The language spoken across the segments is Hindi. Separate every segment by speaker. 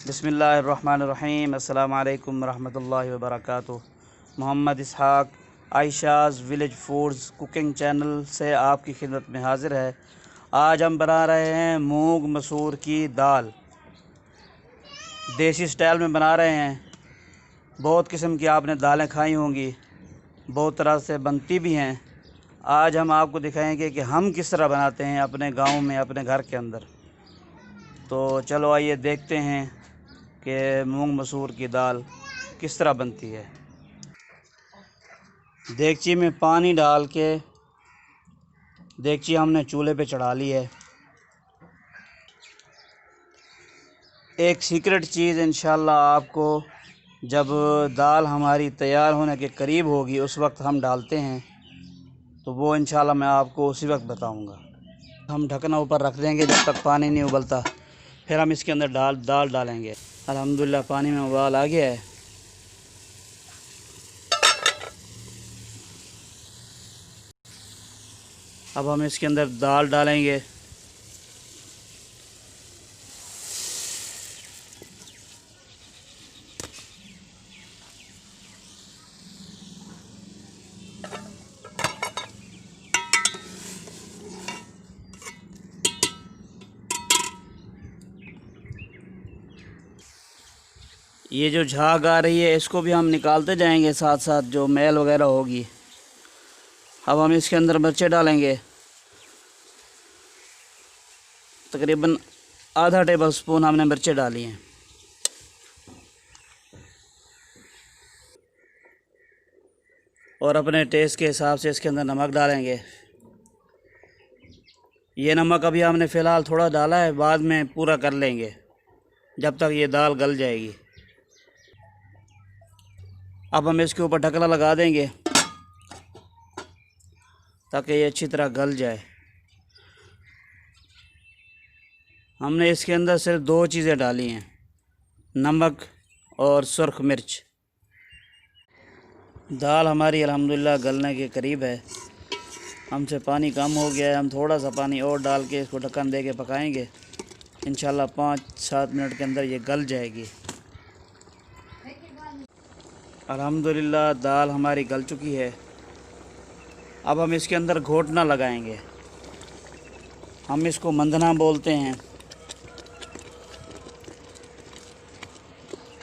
Speaker 1: बिस्मिल्लाहिर्रहमानिर्रहीम। अस्सलाम वालेकुम रहमतुल्लाहि व बरकातुहू। Mohammed Ishaq Ayesha's village foods cooking channel से आपकी खिदमत में हाज़िर है। आज हम बना रहे हैं मूंग मसूर की दाल। देसी स्टाइल में बना रहे हैं। बहुत किस्म की आपने दालें खाई होंगी, बहुत तरह से बनती भी हैं। आज हम आपको दिखाएंगे कि हम किस तरह बनाते हैं अपने गांव में, अपने घर के अंदर। तो चलो आइए देखते हैं कि मूंग मसूर की दाल किस तरह बनती है। देगची में पानी डाल के देगची हमने चूल्हे पे चढ़ा ली है। एक सीक्रेट चीज़ इंशाल्लाह आपको जब दाल हमारी तैयार होने के करीब होगी उस वक्त हम डालते हैं, तो वो इंशाल्लाह मैं आपको उसी वक्त बताऊंगा। हम ढकना ऊपर रख देंगे जब तक पानी नहीं उबलता, फिर हम इसके अंदर दाल डालेंगे। अल्हम्दुलिल्लाह पानी में उबाल आ गया है। अब हम इसके अंदर दाल डालेंगे। ये जो झाग आ रही है इसको भी हम निकालते जाएंगे साथ साथ, जो मैल वगैरह होगी। अब हम इसके अंदर मिर्चें डालेंगे। तकरीबन आधा टेबल स्पून हमने मिर्चें डाली हैं। और अपने टेस्ट के हिसाब से इसके अंदर नमक डालेंगे। ये नमक अभी हमने फ़िलहाल थोड़ा डाला है, बाद में पूरा कर लेंगे जब तक ये दाल गल जाएगी। अब हम इसके ऊपर ढकना लगा देंगे ताकि ये अच्छी तरह गल जाए। हमने इसके अंदर सिर्फ दो चीज़ें डाली हैं, नमक और सुर्ख मिर्च। दाल हमारी अल्हम्दुलिल्लाह गलने के करीब है। हमसे पानी कम हो गया है, हम थोड़ा सा पानी और डाल के इसको ढक्कन दे के पकाएँगे। इंशाल्लाह 5-7 मिनट के अंदर ये गल जाएगी। अल्हम्दुलिल्लाह दाल हमारी गल चुकी है। अब हम इसके अंदर घोटना लगाएंगे। हम इसको मंदना बोलते हैं।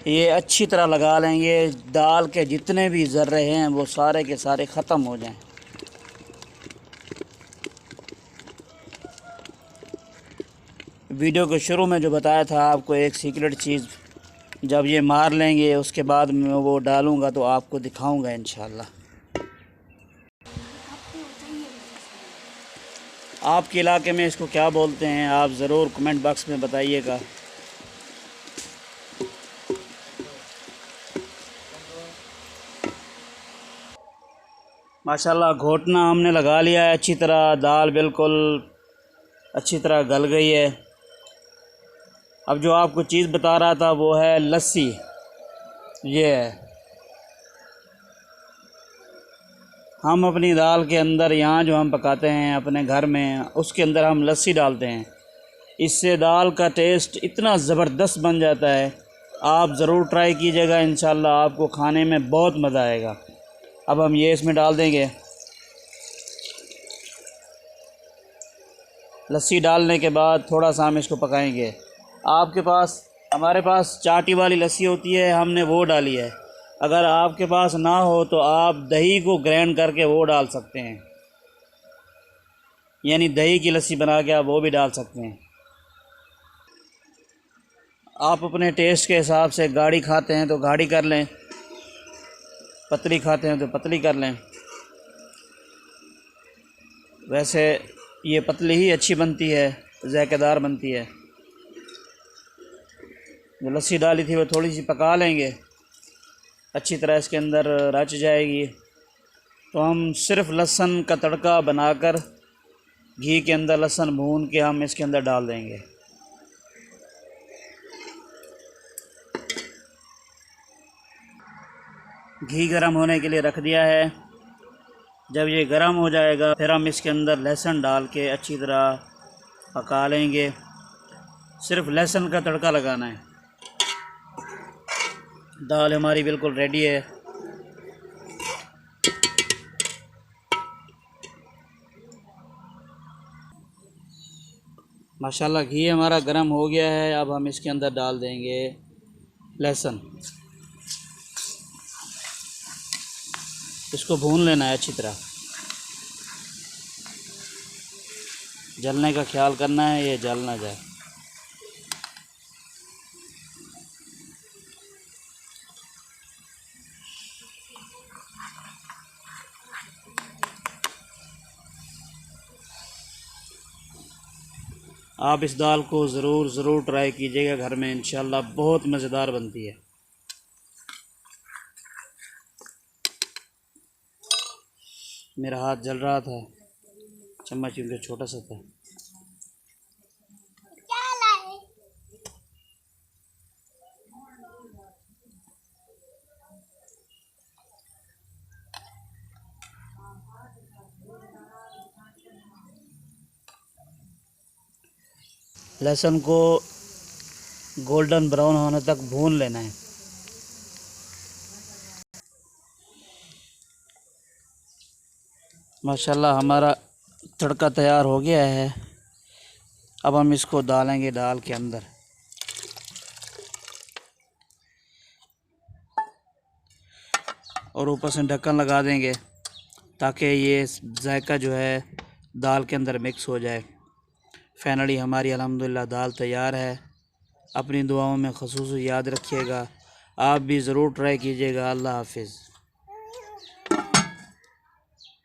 Speaker 1: ये अच्छी तरह लगा लेंगे, दाल के जितने भी ज़र्रे हैं वो सारे के सारे ख़त्म हो जाएं। वीडियो के शुरू में जो बताया था आपको एक सीक्रेट चीज़, जब ये मार लेंगे उसके बाद मैं वो डालूँगा तो आपको दिखाऊँगा इंशाल्लाह। आपके इलाके में इसको क्या बोलते हैं आप ज़रूर कमेंट बॉक्स में बताइएगा। माशाल्लाह घोटना हमने लगा लिया है अच्छी तरह। दाल बिल्कुल अच्छी तरह गल गई है। अब जो आपको चीज़ बता रहा था वो है लस्सी। ये है, हम अपनी दाल के अंदर यहाँ जो हम पकाते हैं अपने घर में, उसके अंदर हम लस्सी डालते हैं। इससे दाल का टेस्ट इतना ज़बरदस्त बन जाता है, आप ज़रूर ट्राई कीजिएगा। इंशाल्लाह आपको खाने में बहुत मज़ा आएगा। अब हम ये इसमें डाल देंगे। लस्सी डालने के बाद थोड़ा सा हम इसको पकाएंगे। आपके पास, हमारे पास चाटी वाली लस्सी होती है, हमने वो डाली है। अगर आपके पास ना हो तो आप दही को ग्राइंड करके वो डाल सकते हैं, यानी दही की लस्सी बना के आप वो भी डाल सकते हैं। आप अपने टेस्ट के हिसाब से गाढ़ी खाते हैं तो गाढ़ी कर लें, पतली खाते हैं तो पतली कर लें। वैसे ये पतली ही अच्छी बनती है, ज़ायकेदार बनती है। जो लस्सी डाली थी वो थोड़ी सी पका लेंगे, अच्छी तरह इसके अंदर रच जाएगी। तो हम सिर्फ़ लहसुन का तड़का बनाकर घी के अंदर लहसुन भून के हम इसके अंदर डाल देंगे। घी गरम होने के लिए रख दिया है। जब ये गरम हो जाएगा फिर हम इसके अंदर लहसुन डाल के अच्छी तरह पका लेंगे। सिर्फ लहसुन का तड़का लगाना है। दाल हमारी बिल्कुल रेडी है। माशाल्लाह घी हमारा गर्म हो गया है। अब हम इसके अंदर डाल देंगे लहसुन। इसको भून लेना है अच्छी तरह। जलने का ख्याल करना है, ये जल ना जाए। आप इस दाल को ज़रूर ट्राई कीजिएगा घर में, इंशाल्लाह बहुत मज़ेदार बनती है। मेरा हाथ जल रहा था, चम्मच क्योंकि छोटा सा था। लहसुन को गोल्डन ब्राउन होने तक भून लेना है। माशाल्लाह हमारा तड़का तैयार हो गया है। अब हम इसको डालेंगे दाल के अंदर। और ऊपर से ढक्कन लगा देंगे ताकि ये जायका जो है दाल के अंदर मिक्स हो जाए। फाइनली हमारी अल्हम्दुलिल्लाह दाल तैयार है। अपनी दुआओं में ख़ुसूस याद रखिएगा। आप भी ज़रूर ट्राई कीजिएगा। अल्लाह हाफिज़।